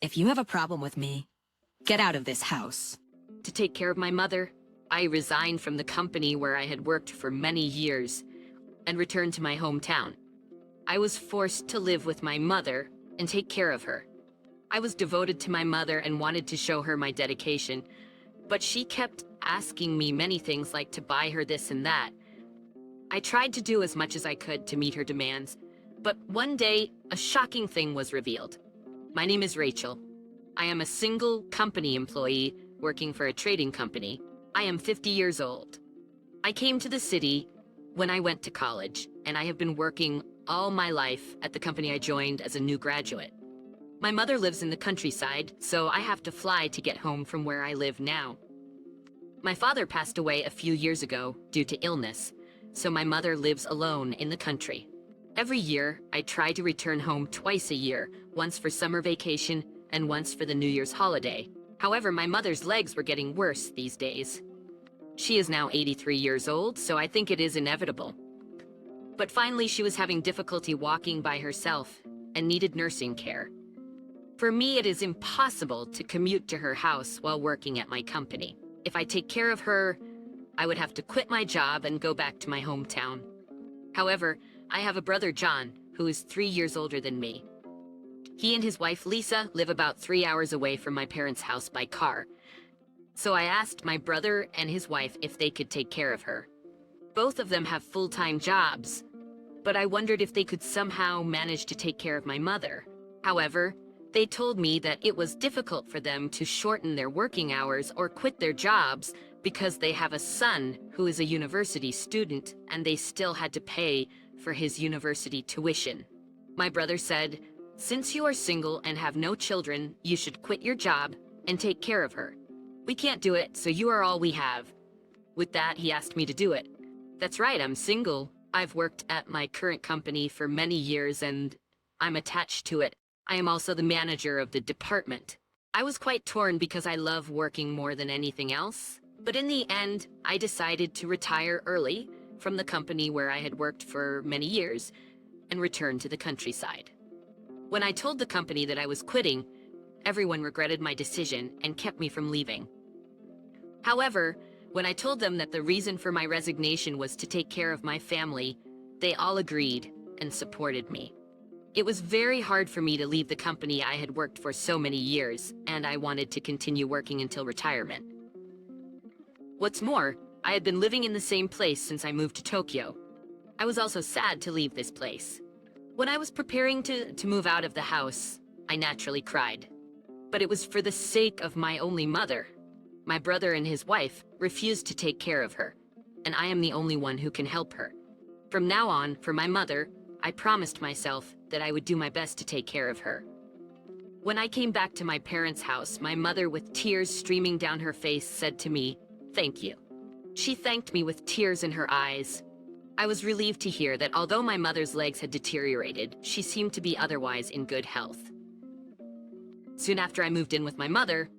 If you have a problem with me, get out of this house. To take care of my mother, I resigned from the company where I had worked for many years and returned to my hometown. I was forced to live with my mother and take care of her. I was devoted to my mother and wanted to show her my dedication, but she kept asking me many things like to buy her this and that. I tried to do as much as I could to meet her demands, but one day, a shocking thing was revealed. My name is Rachel. I am a single company employee working for a trading company. I am 50 years old. I came to the city when I went to college, and I have been working all my life at the company I joined as a new graduate. My mother lives in the countryside, so I have to fly to get home from where I live now. My father passed away a few years ago due to illness, so my mother lives alone in the country. Every year, I try to return home twice a year, once for summer vacation and once for the New Year's holiday. However, my mother's legs were getting worse these days. She is now 83 years old, so I think it is inevitable. But finally, she was having difficulty walking by herself and needed nursing care. For me, it is impossible to commute to her house while working at my company. If I take care of her, I would have to quit my job and go back to my hometown. However, I have a brother, John, who is 3 years older than me. He and his wife, Lisa, live about 3 hours away from my parents' house by car. So I asked my brother and his wife if they could take care of her. Both of them have full-time jobs, but I wondered if they could somehow manage to take care of my mother. However, they told me that it was difficult for them to shorten their working hours or quit their jobs because they have a son who is a university student and they still had to pay for his university tuition. My brother said, "Since you are single and have no children, you should quit your job and take care of her. We can't do it, so you are all we have." With that, he asked me to do it. That's right, I'm single. I've worked at my current company for many years and I'm attached to it. I am also the manager of the department. I was quite torn because I love working more than anything else. But in the end, I decided to retire early from the company where I had worked for many years and return to the countryside. When I told the company that I was quitting, everyone regretted my decision and kept me from leaving. However, when I told them that the reason for my resignation was to take care of my family, they all agreed and supported me. It was very hard for me to leave the company I had worked for so many years, and I wanted to continue working until retirement. What's more, I had been living in the same place since I moved to Tokyo. I was also sad to leave this place. When I was preparing to move out of the house, I naturally cried. But it was for the sake of my only mother. My brother and his wife refused to take care of her, and I am the only one who can help her. From now on, for my mother, I promised myself that I would do my best to take care of her. When I came back to my parents' house, my mother, with tears streaming down her face, said to me, "Thank you." She thanked me with tears in her eyes. I was relieved to hear that although my mother's legs had deteriorated, she seemed to be otherwise in good health. Soon after I moved in with my mother,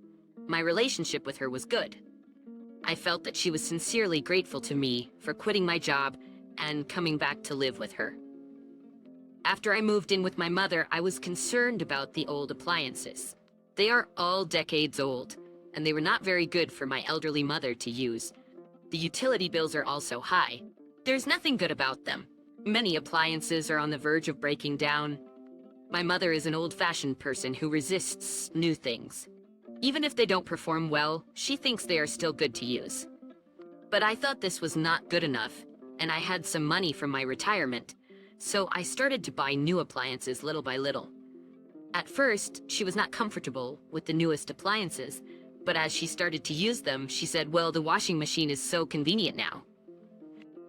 my relationship with her was good. I felt that she was sincerely grateful to me for quitting my job and coming back to live with her. After I moved in with my mother, I was concerned about the old appliances. They are all decades old, and they were not very good for my elderly mother to use. The utility bills are also high. There's nothing good about them. Many appliances are on the verge of breaking down. My mother is an old-fashioned person who resists new things. Even if they don't perform well, she thinks they are still good to use. But I thought this was not good enough, and I had some money from my retirement, so I started to buy new appliances little by little. At first, she was not comfortable with the newest appliances, but as she started to use them, she said, "Well, the washing machine is so convenient now."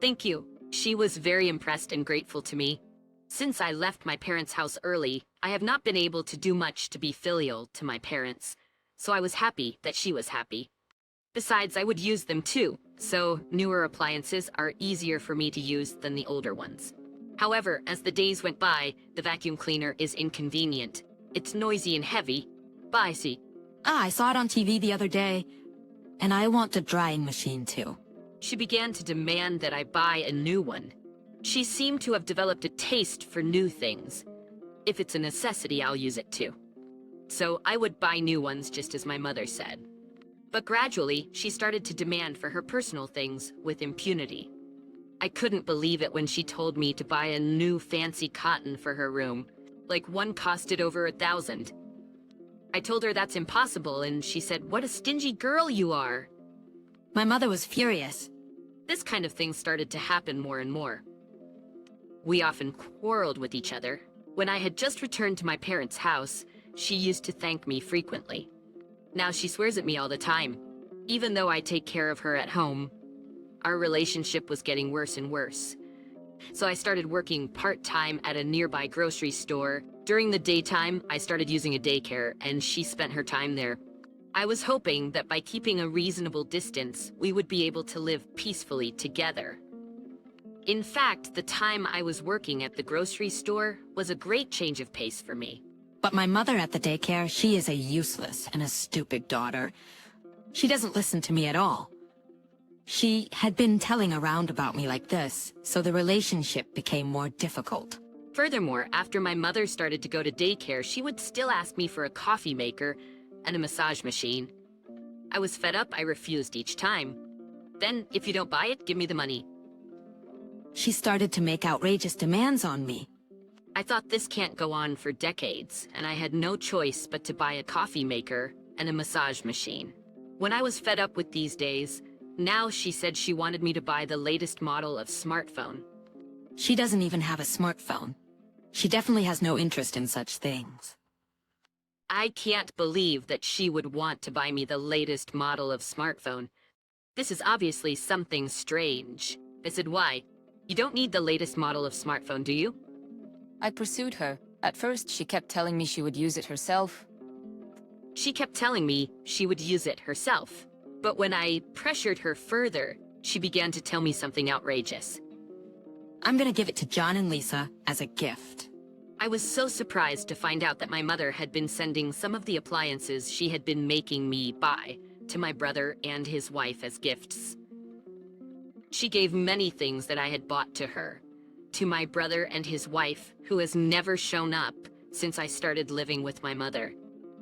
Thank you. She was very impressed and grateful to me. Since I left my parents' house early, I have not been able to do much to be filial to my parents, so I was happy that she was happy. Besides, I would use them too, so newer appliances are easier for me to use than the older ones. However, as the days went by, the vacuum cleaner is inconvenient. It's noisy and heavy. Bye, see. I saw it on TV the other day, and I want the drying machine too. She began to demand that I buy a new one. She seemed to have developed a taste for new things. If it's a necessity, I'll use it too. so I would buy new ones just as my mother said. But gradually, she started to demand for her personal things with impunity. I couldn't believe it when she told me to buy a new fancy cotton for her room, like one costed over 1,000. I told her that's impossible, and she said, "What a stingy girl you are." My mother was furious. This kind of thing started to happen more and more. We often quarreled with each other. When I had just returned to my parents' house, she used to thank me frequently. Now she swears at me all the time. Even though I take care of her at home, our relationship was getting worse and worse. So I started working part-time at a nearby grocery store. During the daytime, I started using a daycare, and she spent her time there. I was hoping that by keeping a reasonable distance, we would be able to live peacefully together. In fact, the time I was working at the grocery store was a great change of pace for me. But my mother at the daycare, she is a useless and a stupid daughter. She doesn't listen to me at all. She had been telling around about me like this, so the relationship became more difficult. Furthermore, after my mother started to go to daycare, she would still ask me for a coffee maker and a massage machine. I was fed up, I refused each time. Then, if you don't buy it, give me the money. She started to make outrageous demands on me. I thought this can't go on for decades, and I had no choice but to buy a coffee maker and a massage machine. When I was fed up with these days, now she said she wanted me to buy the latest model of smartphone. She doesn't even have a smartphone. She definitely has no interest in such things. I can't believe that she would want to buy me the latest model of smartphone. This is obviously something strange. I said, "Why? You don't need the latest model of smartphone, do you?" I pursued her. At first, she kept telling me she would use it herself. She kept telling me she would use it herself. But when I pressured her further, she began to tell me something outrageous. I'm gonna give it to John and Lisa as a gift. I was so surprised to find out that my mother had been sending some of the appliances she had been making me buy to my brother and his wife as gifts. She gave many things that I had bought to her, to my brother and his wife, who has never shown up since I started living with my mother.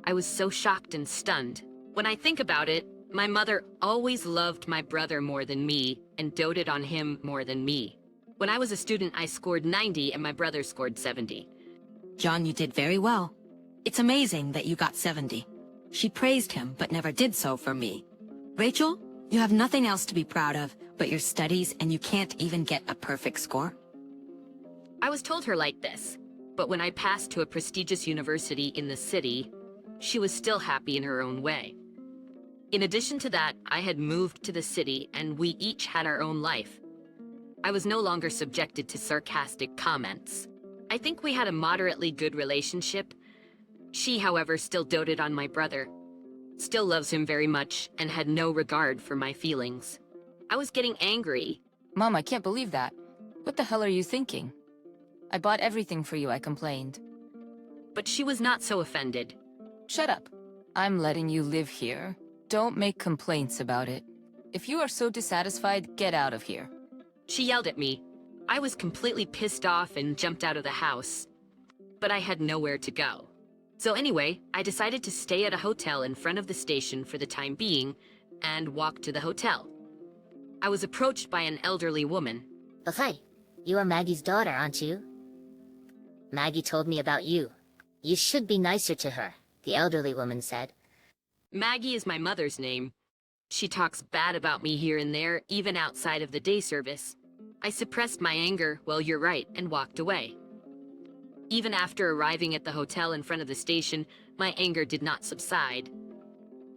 I was so shocked and stunned. When I think about it, my mother always loved my brother more than me and doted on him more than me. When I was a student, I scored 90 and my brother scored 70. John, you did very well. It's amazing that you got 70. She praised him, but never did so for me. Rachel, you have nothing else to be proud of but your studies, and you can't even get a perfect score? I was told her like this, but when I passed to a prestigious university in the city, she was still happy in her own way. In addition to that, I had moved to the city and we each had our own life. I was no longer subjected to sarcastic comments. I think we had a moderately good relationship. She, however, still doted on my brother, still loves him very much, and had no regard for my feelings. I was getting angry. Mom, I can't believe that. What the hell are you thinking? I bought everything for you, I complained. But she was not so offended. Shut up. I'm letting you live here. Don't make complaints about it. If you are so dissatisfied, get out of here. She yelled at me. I was completely pissed off and jumped out of the house. But I had nowhere to go. So anyway, I decided to stay at a hotel in front of the station for the time being and walk to the hotel. I was approached by an elderly woman. Oh, hi. You are Maggie's daughter, aren't you? Maggie told me about you. You should be nicer to her, the elderly woman said. Maggie is my mother's name. She talks bad about me here and there, even outside of the day service. I suppressed my anger, well, you're right, and walked away. Even after arriving at the hotel in front of the station, my anger did not subside.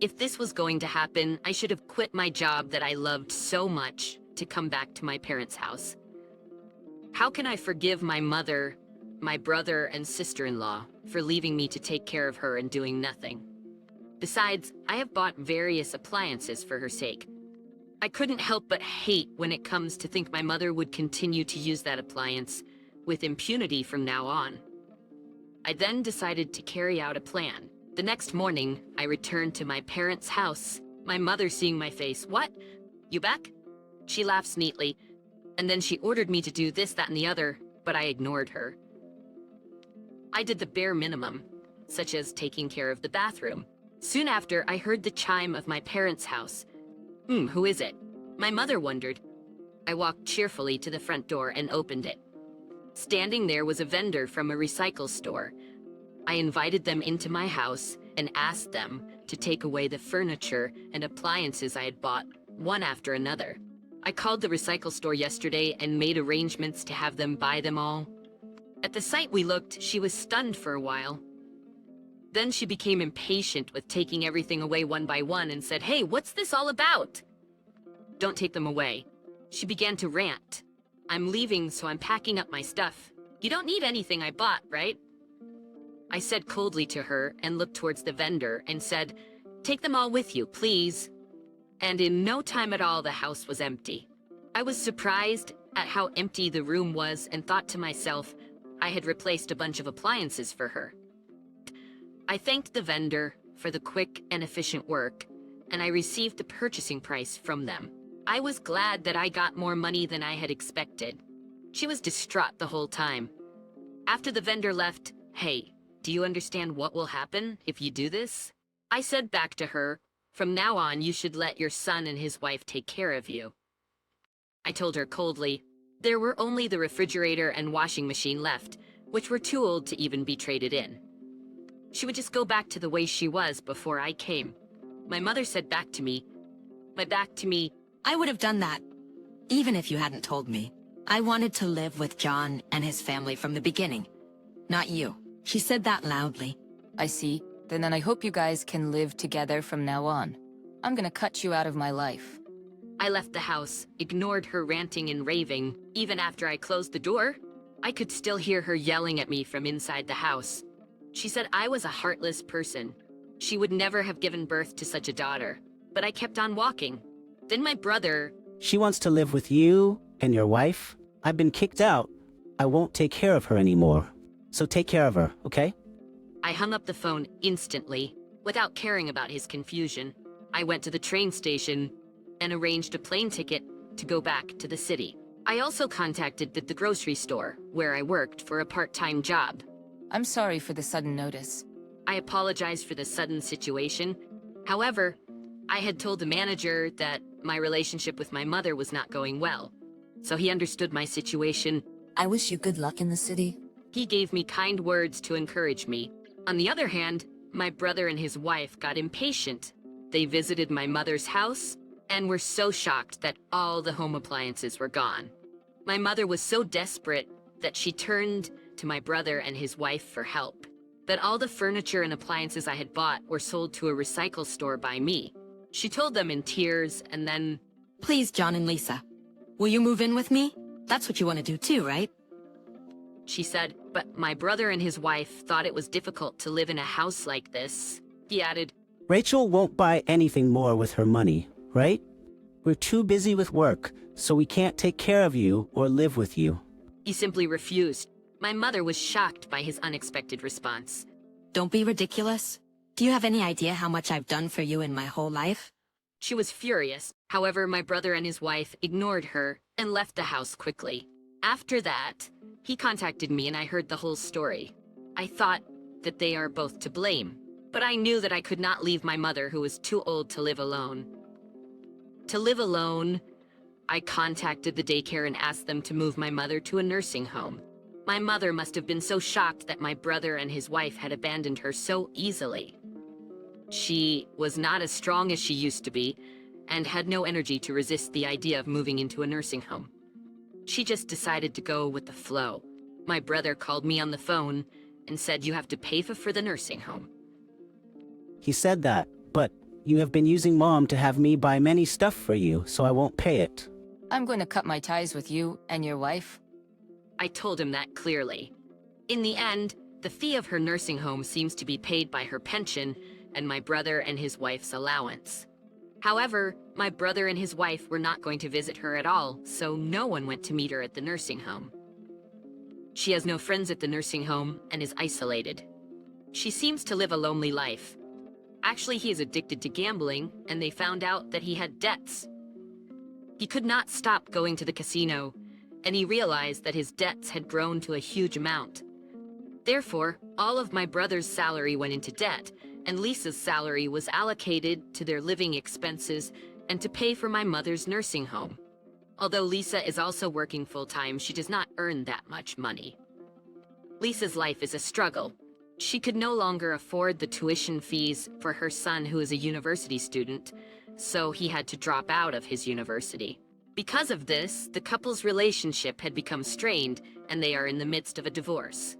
If this was going to happen, I should have quit my job that I loved so much to come back to my parents' house. How can I forgive my mother, my brother, and sister-in-law for leaving me to take care of her and doing nothing? Besides, I have bought various appliances for her sake. I couldn't help but hate when it comes to think my mother would continue to use that appliance with impunity from now on. I then decided to carry out a plan. The next morning, I returned to my parents' house. My mother, seeing my face, "What? You back?" She laughs neatly, and then she ordered me to do this, that, and the other, but I ignored her. I did the bare minimum. such as taking care of the bathroom. Soon after, I heard the chime of my parents' house. Who is it? My mother wondered. I walked cheerfully to the front door and opened it. Standing there was a vendor from a recycle store. I invited them into my house and asked them to take away the furniture and appliances I had bought, one after another. I called the recycle store yesterday and made arrangements to have them buy them all. At the sight we looked, she was stunned for a while. Then she became impatient with taking everything away one by one and said, "Hey, what's this all about?" "Don't take them away." She began to rant. "I'm leaving, so I'm packing up my stuff. You don't need anything I bought, right?" I said coldly to her and looked towards the vendor and said, "Take them all with you, please." And in no time at all, the house was empty. I was surprised at how empty the room was and thought to myself, I had replaced a bunch of appliances for her. I thanked the vendor for the quick and efficient work, and I received the purchasing price from them. I was glad that I got more money than I had expected. She was distraught the whole time. After the vendor left, "Hey, do you understand what will happen if you do this?" I said back to her, "From now on, you should let your son and his wife take care of you." I told her coldly, there were only the refrigerator and washing machine left, which were too old to even be traded in. She would just go back to the way she was before I came. My mother said back to me, I would have done that, even if you hadn't told me. I wanted to live with John and his family from the beginning, not you. She said that loudly. I see. Then I hope you guys can live together from now on. I'm gonna cut you out of my life. I left the house, ignored her ranting and raving. Even after I closed the door, I could still hear her yelling at me from inside the house. She said I was a heartless person. She would never have given birth to such a daughter. But I kept on walking. Then my brother... She wants to live with you and your wife. I've been kicked out. I won't take care of her anymore. So take care of her, okay? I hung up the phone instantly, without caring about his confusion. I went to the train station and arranged a plane ticket to go back to the city. I also contacted the grocery store, where I worked for a part-time job. I'm sorry for the sudden notice. I apologized for the sudden situation. However, I had told the manager that my relationship with my mother was not going well, so he understood my situation. I wish you good luck in the city. He gave me kind words to encourage me. On the other hand, my brother and his wife got impatient. They visited my mother's house and were so shocked that all the home appliances were gone. My mother was so desperate that she turned to my brother and his wife for help. That all the furniture and appliances I had bought were sold to a recycle store by me. She told them in tears and then... Please, John and Lisa, will you move in with me? That's what you want to do too, right? She said, but my brother and his wife thought it was difficult to live in a house like this. He added, Rachel won't buy anything more with her money, right? We're too busy with work, so we can't take care of you or live with you. He simply refused. My mother was shocked by his unexpected response. Don't be ridiculous. Do you have any idea how much I've done for you in my whole life? She was furious. However, my brother and his wife ignored her and left the house quickly. After that, he contacted me and I heard the whole story. I thought that they are both to blame, but I knew that I could not leave my mother who was too old to live alone. To live alone, I contacted the daycare and asked them to move my mother to a nursing home. My mother must have been so shocked that my brother and his wife had abandoned her so easily. She was not as strong as she used to be, and had no energy to resist the idea of moving into a nursing home. She just decided to go with the flow. My brother called me on the phone and said you have to pay for the nursing home. He said that, but you have been using Mom to have me buy many stuff for you, so I won't pay it. I'm going to cut my ties with you and your wife. I told him that clearly. In the end, the fee of her nursing home seems to be paid by her pension and my brother and his wife's allowance. However, my brother and his wife were not going to visit her at all, so no one went to meet her at the nursing home. She has no friends at the nursing home and is isolated. She seems to live a lonely life. Actually, he is addicted to gambling, and they found out that he had debts. He could not stop going to the casino, and he realized that his debts had grown to a huge amount. Therefore, all of my brother's salary went into debt, and Lisa's salary was allocated to their living expenses and to pay for my mother's nursing home. Although Lisa is also working full-time, she does not earn that much money. Lisa's life is a struggle. She could no longer afford the tuition fees for her son, who is a university student, so he had to drop out of his university. Because of this, the couple's relationship had become strained, and they are in the midst of a divorce.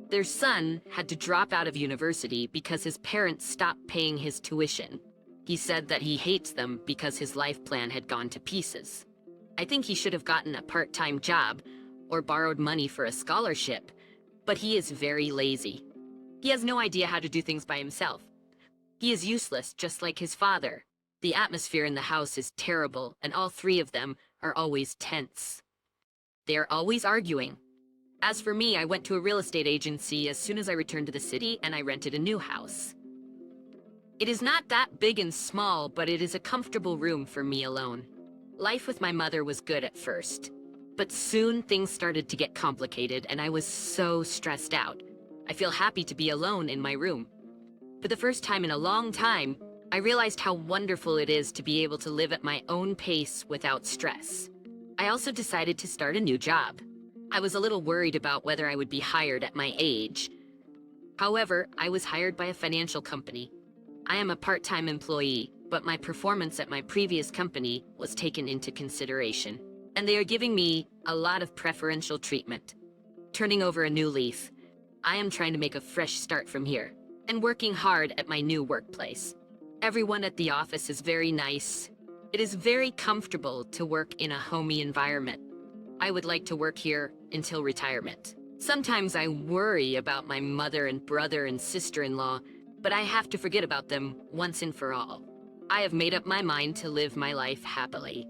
Their son had to drop out of university because his parents stopped paying his tuition. He said that he hates them because his life plan had gone to pieces. I think he should have gotten a part-time job or borrowed money for a scholarship, but he is very lazy. He has no idea how to do things by himself. He is useless, just like his father. The atmosphere in the house is terrible, and all three of them are always tense. They are always arguing. As for me, I went to a real estate agency as soon as I returned to the city, and I rented a new house. It is not that big and small, but it is a comfortable room for me alone. Life with my mother was good at first, but soon things started to get complicated, and I was so stressed out. I feel happy to be alone in my room. For the first time in a long time, I realized how wonderful it is to be able to live at my own pace without stress. I also decided to start a new job. I was a little worried about whether I would be hired at my age. However, I was hired by a financial company. I am a part-time employee, but my performance at my previous company was taken into consideration, and they are giving me a lot of preferential treatment. Turning over a new leaf, I am trying to make a fresh start from here, and working hard at my new workplace. Everyone at the office is very nice. It is very comfortable to work in a homey environment. I would like to work here until retirement. Sometimes I worry about my mother and brother and sister-in-law, but I have to forget about them once and for all. I have made up my mind to live my life happily.